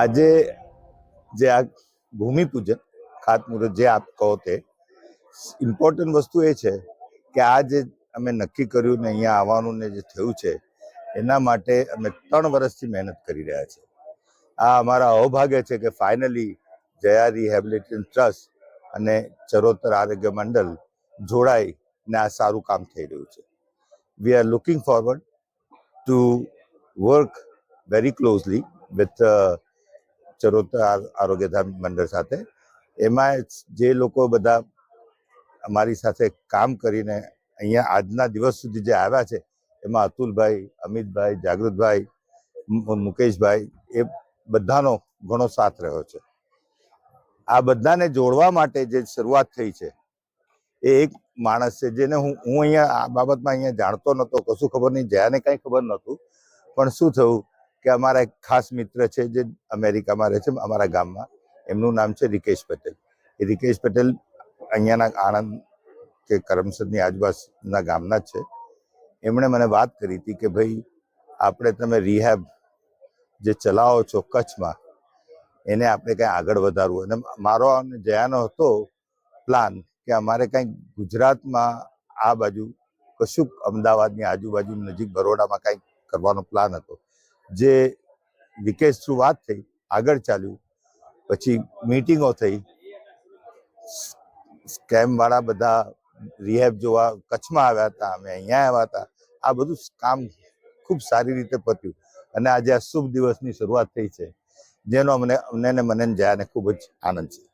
આજે જે આ ભૂમિપૂજન ખાતમુહૂર્ત જે આપ કહો તે ઇમ્પોર્ટન્ટ વસ્તુ એ છે કે આ જે અમે નક્કી કર્યું ને અહીંયા આવવાનું ને જે થયું છે એના માટે અમે 3 વર્ષથી મહેનત કરી રહ્યા છીએ. આ અમારા અહોભાગ્ય છે કે ફાઇનલી જયા રિહેબિલિટેશન ટ્રસ્ટ અને ચરોતર આરોગ્ય મંડળ જોડાઈ ને આ સારું કામ થઈ રહ્યું છે. We are looking forward to work very closely with Charotar Arogyadham Mandal સાથે. એમાં જે લોકો બધા અમારી સાથે કામ કરીને અહીંયા આજના દિવસ સુધી જે આવ્યા છે એમાં અતુલભાઈ, અમિતભાઈ, જાગૃતભાઈ, મુકેશભાઈ એ બધાનો ઘણો સાથ રહ્યો છે. આ બધાને જોડવા માટે જે શરૂઆત થઈ છે એ એક માણસ છે જેને હું અહીંયા આ બાબતમાં અહીંયા જાણતો નહોતો, કશું ખબર નહીં, જયાને કંઈ ખબર નહોતું. પણ શું થયું કે અમારા એક ખાસ મિત્ર છે જે અમેરિકામાં રહે છે અમારા ગામમાં, એમનું નામ છે રિકેશ પટેલ. એ રિકેશ પટેલ અહીંયાના આણંદ કે કરમસદની આજુબાજુના ગામના જ છે. એમણે મને વાત કરી હતી કે ભાઈ આપણે તમે રિહેબ જે ચલાવો છો કચ્છમાં એને આપણે કંઈ આગળ વધારવું. અને મારો અને જયાનો હતો પ્લાન કે અમારે કંઈક ગુજરાતમાં આ બાજુ કશુંક અમદાવાદની આજુબાજુ નજીક બરોડામાં કંઈક કરવાનો પ્લાન હતો. જે વિકેશ થ્રુ વાત થઈ, આગળ ચાલ્યું, પછી મીટિંગો થઈ, સ્કેમવાળા બધા રિહેબ જોવા કચ્છમાં આવ્યા હતા, અમે અહીંયા આવ્યા હતા. આ બધું કામ ખૂબ સારી રીતે પત્યું અને આજે આ શુભ દિવસની શરૂઆત થઈ છે જેનો મને જયાને ખૂબ જ આનંદ છે.